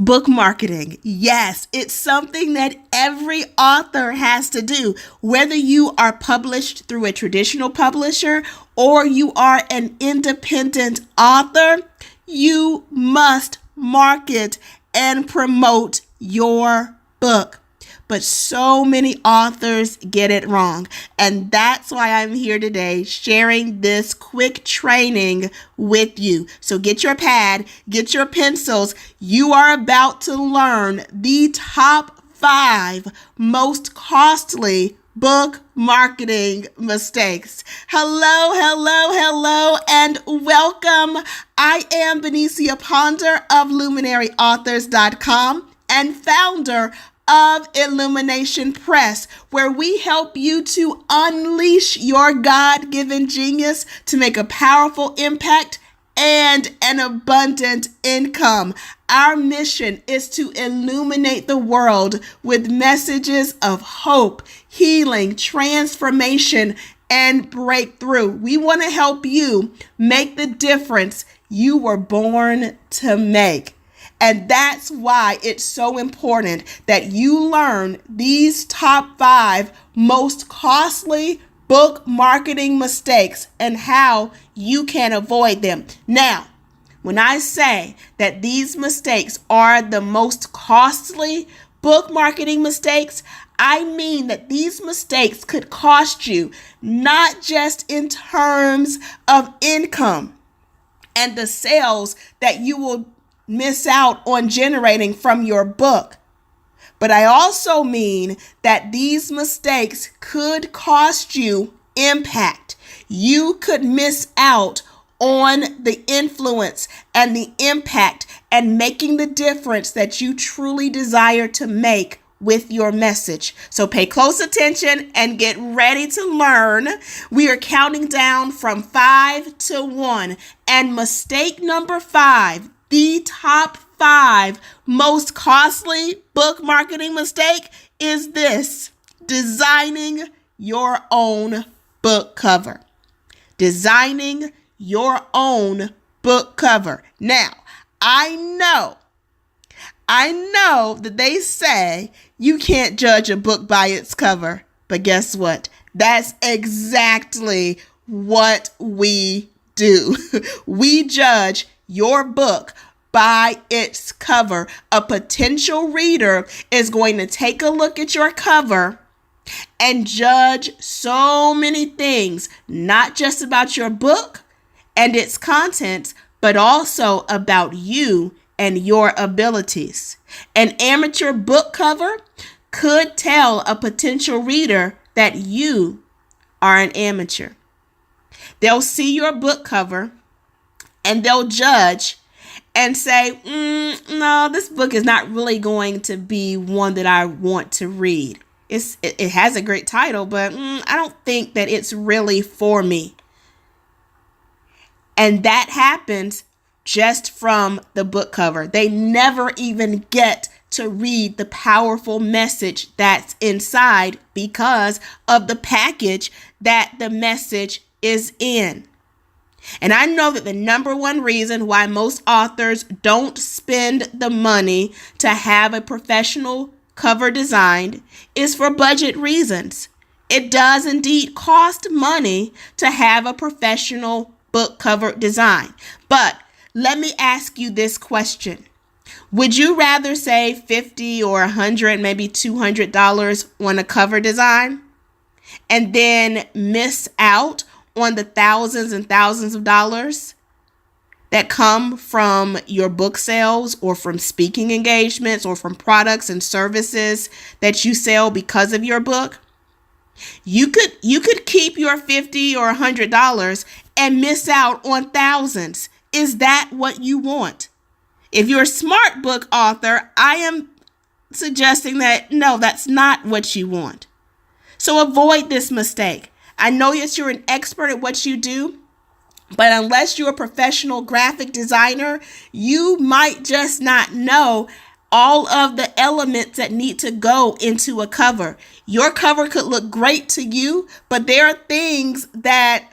Book marketing. Yes, it's something that every author has to do. Whether you are published through a traditional publisher or you are an independent author, you must market and promote your book. But so many authors get it wrong. And that's why I'm here today sharing this quick training with you. So get your pad, get your pencils. You are about to learn the top 5 most costly book marketing mistakes. Hello, and welcome. I am Benicia Ponder of LuminaryAuthors.com and founder of Illumination Press, where we help you to unleash your God-given genius to make a powerful impact and an abundant income. Our mission is to illuminate the world with messages of hope, healing, transformation, and breakthrough. We want to help you make the difference you were born to make. And that's why it's so important that you learn these top 5 most costly book marketing mistakes and how you can avoid them. Now, when I say that these mistakes are the most costly book marketing mistakes, I mean that these mistakes could cost you not just in terms of income and the sales that you will miss out on generating from your book. But I also mean that these mistakes could cost you impact. You could miss out on the influence and the impact and making the difference that you truly desire to make with your message. So pay close attention and get ready to learn. We are counting down from 5 to 1. And mistake number 5, the top 5 most costly book marketing mistake is this: designing your own book cover. Designing your own book cover. Now, I know that they say you can't judge a book by its cover, but guess what? That's exactly what we do. We judge your book by its cover. A potential reader is going to take a look at your cover and judge so many things, not just about your book and its contents, but also about you and your abilities. An amateur book cover could tell a potential reader that you are an amateur. They'll see your book cover and they'll judge and say, no, this book is not really going to be one that I want to read. It has a great title, but I don't think that it's really for me. And that happens just from the book cover. They never even get to read the powerful message that's inside because of the package that the message is in. And I know that the number one reason why most authors don't spend the money to have a professional cover designed is for budget reasons. It does indeed cost money to have a professional book cover design. But let me ask you this question. Would you rather save $50 or $100, maybe $200 on a cover design and then miss out on the thousands and thousands of dollars that come from your book sales or from speaking engagements or from products and services that you sell because of your book? You could keep your $50 or $100 and miss out on thousands. Is that what you want? If you're a smart book author, I am suggesting that no, that's not what you want. So avoid this mistake. I know that you're an expert at what you do, but unless you're a professional graphic designer, you might just not know all of the elements that need to go into a cover. Your cover could look great to you, but there are things that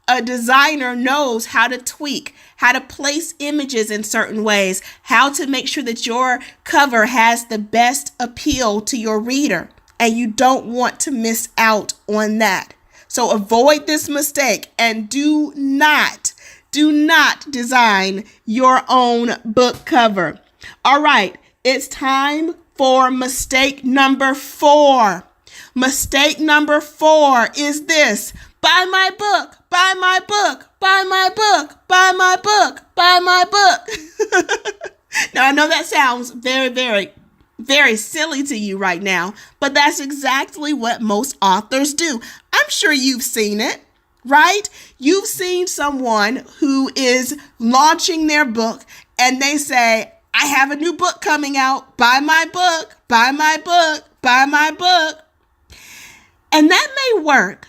a designer knows how to tweak, how to place images in certain ways, how to make sure that your cover has the best appeal to your reader. And you don't want to miss out on that. So avoid this mistake and do not design your own book cover. All right, it's time for mistake number 4. Mistake number 4 is this: buy my book, buy my book, buy my book, buy my book, buy my book. Now, I know that sounds very silly to you right now, but that's exactly what most authors do. I'm sure you've seen it, right? You've seen someone who is launching their book and they say, I have a new book coming out. Buy my book, buy my book, buy my book. And that may work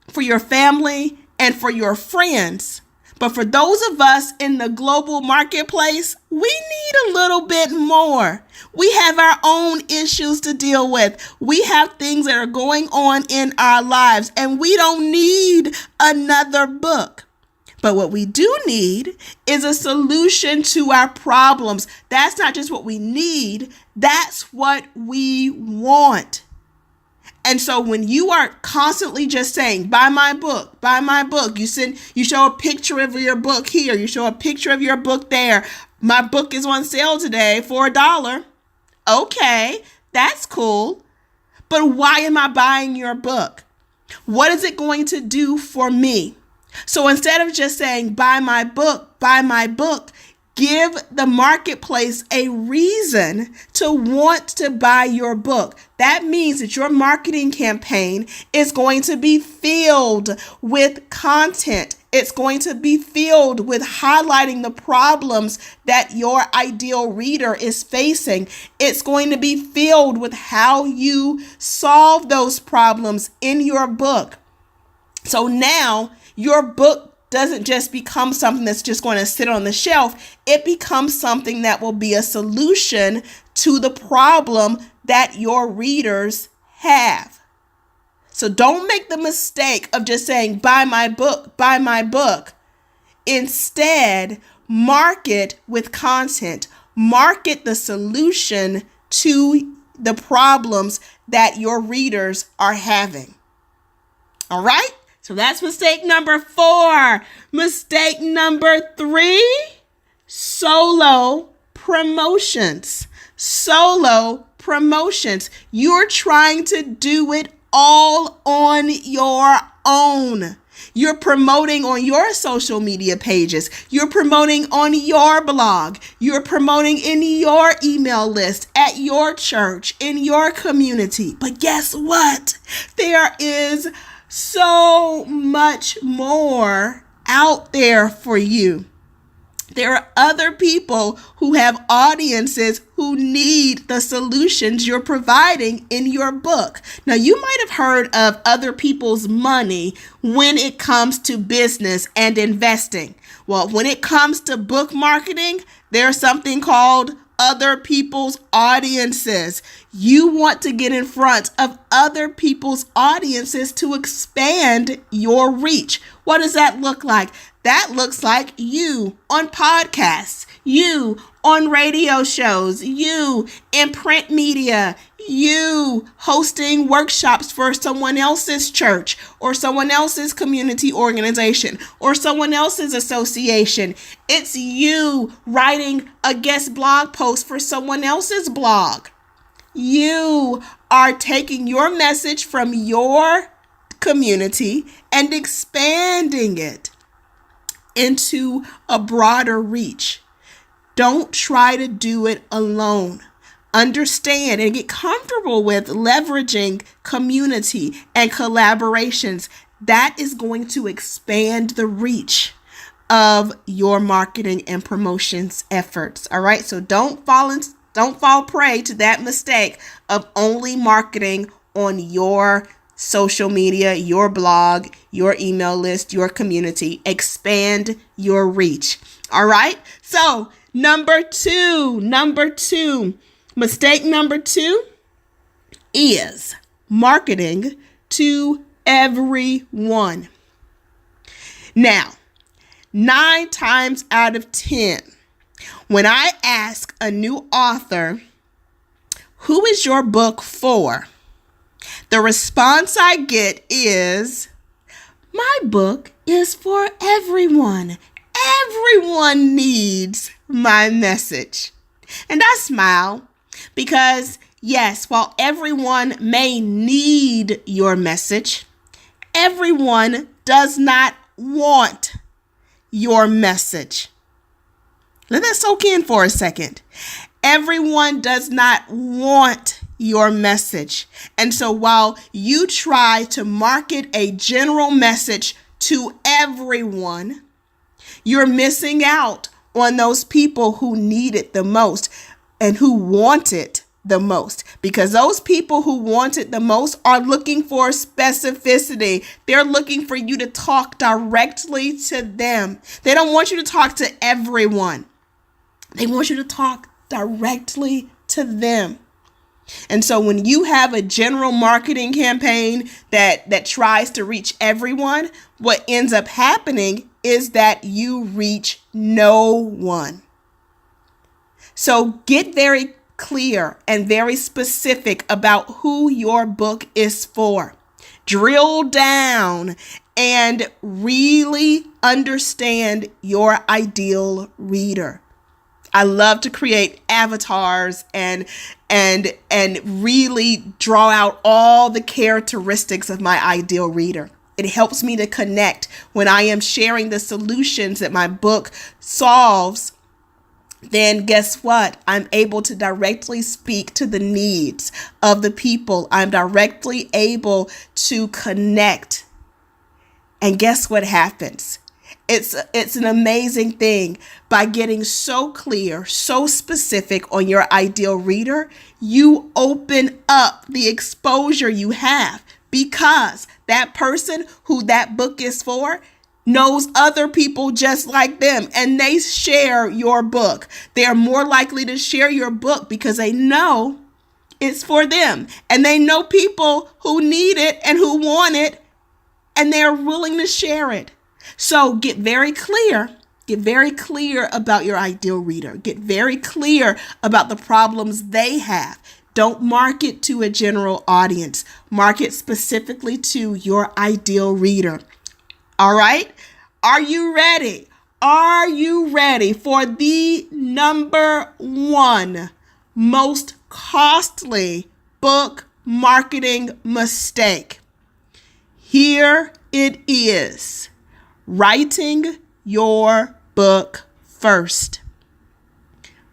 for your family and for your friends. But for those of us in the global marketplace, we need a little bit more. We have our own issues to deal with. We have things that are going on in our lives, and we don't need another book. But what we do need is a solution to our problems. That's not just what we need, that's what we want. And so when you are constantly just saying, buy my book, you show a picture of your book here, you show a picture of your book there. My book is on sale today for $1. Okay, that's cool. But why am I buying your book? What is it going to do for me? So instead of just saying, buy my book, give the marketplace a reason to want to buy your book. That means that your marketing campaign is going to be filled with content. It's going to be filled with highlighting the problems that your ideal reader is facing. It's going to be filled with how you solve those problems in your book. So now your book doesn't just become something that's just going to sit on the shelf. It becomes something that will be a solution to the problem that your readers have. So don't make the mistake of just saying, buy my book, buy my book. Instead, market with content. Market the solution to the problems that your readers are having. All right? So that's mistake number 4. Mistake number 3, solo promotions. Solo promotions. You're trying to do it all on your own. You're promoting on your social media pages. You're promoting on your blog. You're promoting in your email list, at your church, in your community. But guess what? There is so much more out there for you. There are other people who have audiences who need the solutions you're providing in your book. Now, you might have heard of other people's money when it comes to business and investing. Well, when it comes to book marketing, there's something called other people's audiences. You want to get in front of other people's audiences to expand your reach. What does that look like? That looks like you on podcasts, you on radio shows, you in print media, you hosting workshops for someone else's church or someone else's community organization or someone else's association. It's you writing a guest blog post for someone else's blog. You are taking your message from your community and expanding it into a broader reach. Don't try to do it alone. Understand and get comfortable with leveraging community and collaborations. That is going to expand the reach of your marketing and promotions efforts. All right. So don't fall prey to that mistake of only marketing on your social media, your blog, your email list, your community. Expand your reach. All right. So number two, mistake number 2 is marketing to everyone. Now, 9 times out of 10, when I ask a new author, who is your book for? The response I get is, my book is for everyone. Everyone needs my message. And I smile because, yes, while everyone may need your message, everyone does not want your message. Let that soak in for a second. Everyone does not want your message. And so while you try to market a general message to everyone, you're missing out on those people who need it the most and who want it the most, because those people who want it the most are looking for specificity. They're looking for you to talk directly to them. They don't want you to talk to everyone. They want you to talk directly to them. And so when you have a general marketing campaign that tries to reach everyone, what ends up happening is that you reach no one. So get very clear and very specific about who your book is for. Drill down and really understand your ideal reader. I love to create avatars and really draw out all the characteristics of my ideal reader. It helps me to connect when I am sharing the solutions that my book solves. Then guess what? I'm able to directly speak to the needs of the people. I'm directly able to connect. And guess what happens? It's an amazing thing. By getting so clear, so specific on your ideal reader, you open up the exposure you have, because that person who that book is for knows other people just like them, and they share your book. They're more likely to share your book because they know it's for them, and they know people who need it and who want it, and they're willing to share it. So get very clear. Get very clear about your ideal reader. Get very clear about the problems they have. Don't market to a general audience. Market specifically to your ideal reader. All right? Are you ready? Are you ready for the number one most costly book marketing mistake? Here it is. Writing your book first.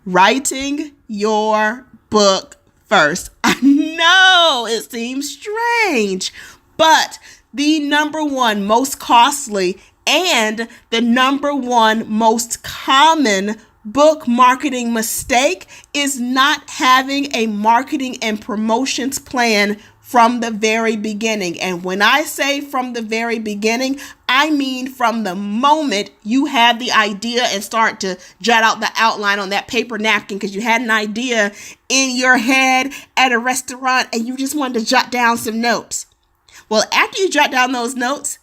Writing your book first. I know it seems strange, but the number one most costly and the number one most common book marketing mistake is not having a marketing and promotions plan from the very beginning. And when I say from the very beginning, I mean from the moment you have the idea and start to jot out the outline on that paper napkin because you had an idea in your head at a restaurant and you just wanted to jot down some notes. Well, after you jot down those notes,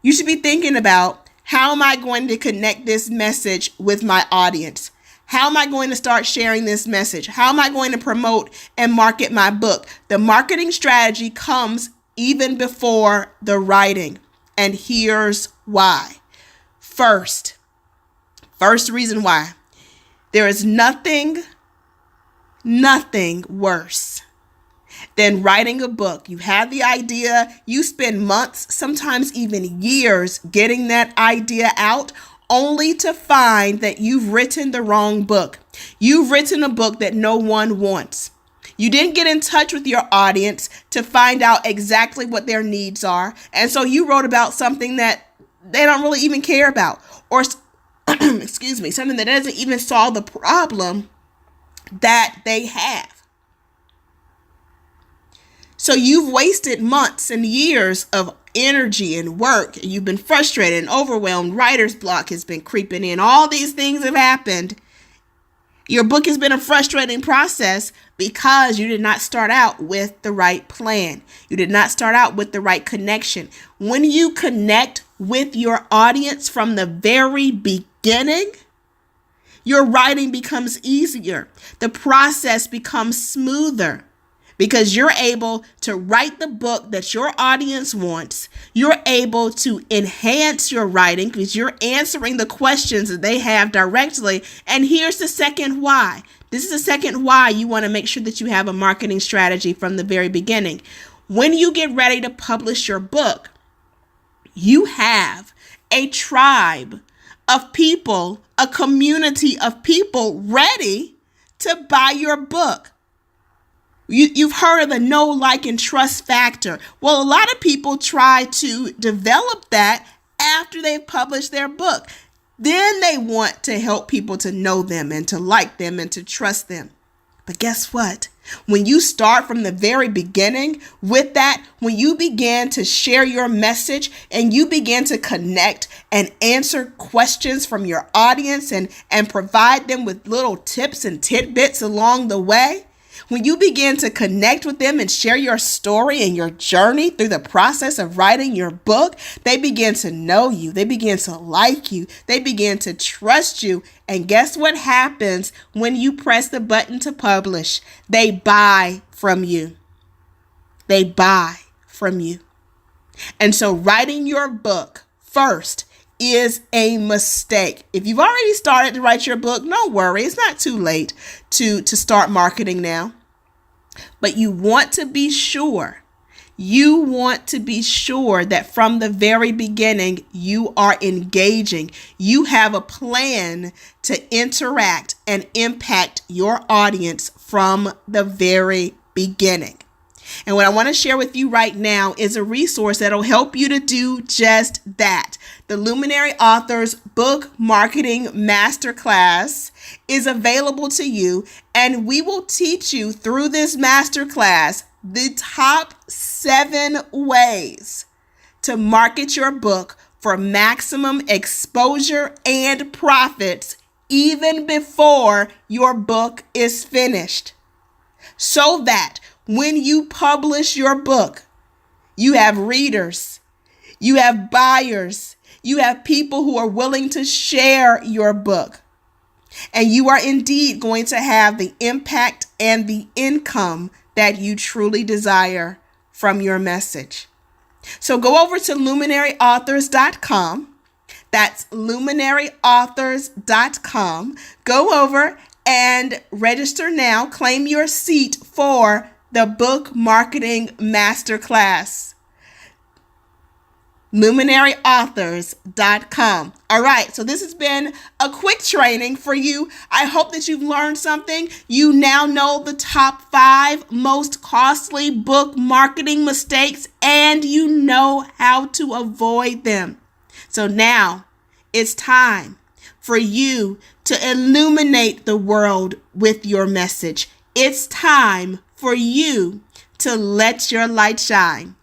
you should be thinking about, how am I going to connect this message with my audience? How am I going to start sharing this message? How am I going to promote and market my book? The marketing strategy comes even before the writing. And here's why. First reason why. There is nothing worse than writing a book. You have the idea, you spend months, sometimes even years getting that idea out, only to find that you've written the wrong book. You've written a book that no one wants. You didn't get in touch with your audience to find out exactly what their needs are. And so you wrote about something that they don't really even care about, or something that doesn't even solve the problem that they have. So you've wasted months and years of energy and work. You've been frustrated and overwhelmed. Writer's block has been creeping in. All these things have happened. Your book has been a frustrating process because you did not start out with the right plan. You did not start out with the right connection. When you connect with your audience from the very beginning, your writing becomes easier. The process becomes smoother because you're able to write the book that your audience wants. You're able to enhance your writing because you're answering the questions that they have directly. And here's the second why. This is the second why you want to make sure that you have a marketing strategy from the very beginning. When you get ready to publish your book, you have a tribe of people, a community of people ready to buy your book. You've heard of the know, like, and trust factor. Well, a lot of people try to develop that after they've published their book. Then they want to help people to know them and to like them and to trust them. But guess what? When you start from the very beginning with that, when you begin to share your message and you begin to connect and answer questions from your audience and provide them with little tips and tidbits along the way, when you begin to connect with them and share your story and your journey through the process of writing your book, they begin to know you. They begin to like you. They begin to trust you. And guess what happens when you press the button to publish? They buy from you. They buy from you. And so writing your book first is a mistake. If you've already started to write your book, don't worry. It's not too late to start marketing now. But you want to be sure. You want to be sure that from the very beginning, you are engaging. You have a plan to interact and impact your audience from the very beginning. And what I want to share with you right now is a resource that'll help you to do just that. The Luminary Authors Book Marketing Masterclass is available to you, and we will teach you through this masterclass the top 7 ways to market your book for maximum exposure and profits even before your book is finished, so that when you publish your book, you have readers, you have buyers, you have people who are willing to share your book, and you are indeed going to have the impact and the income that you truly desire from your message. So go over to luminaryauthors.com. That's luminaryauthors.com. Go over and register now. Claim your seat for the Book Marketing Masterclass. luminaryauthors.com. All right, so this has been a quick training for you. I hope that you've learned something. You now know the top 5 most costly book marketing mistakes, and you know how to avoid them. So now it's time for you to illuminate the world with your message. It's time for you to let your light shine.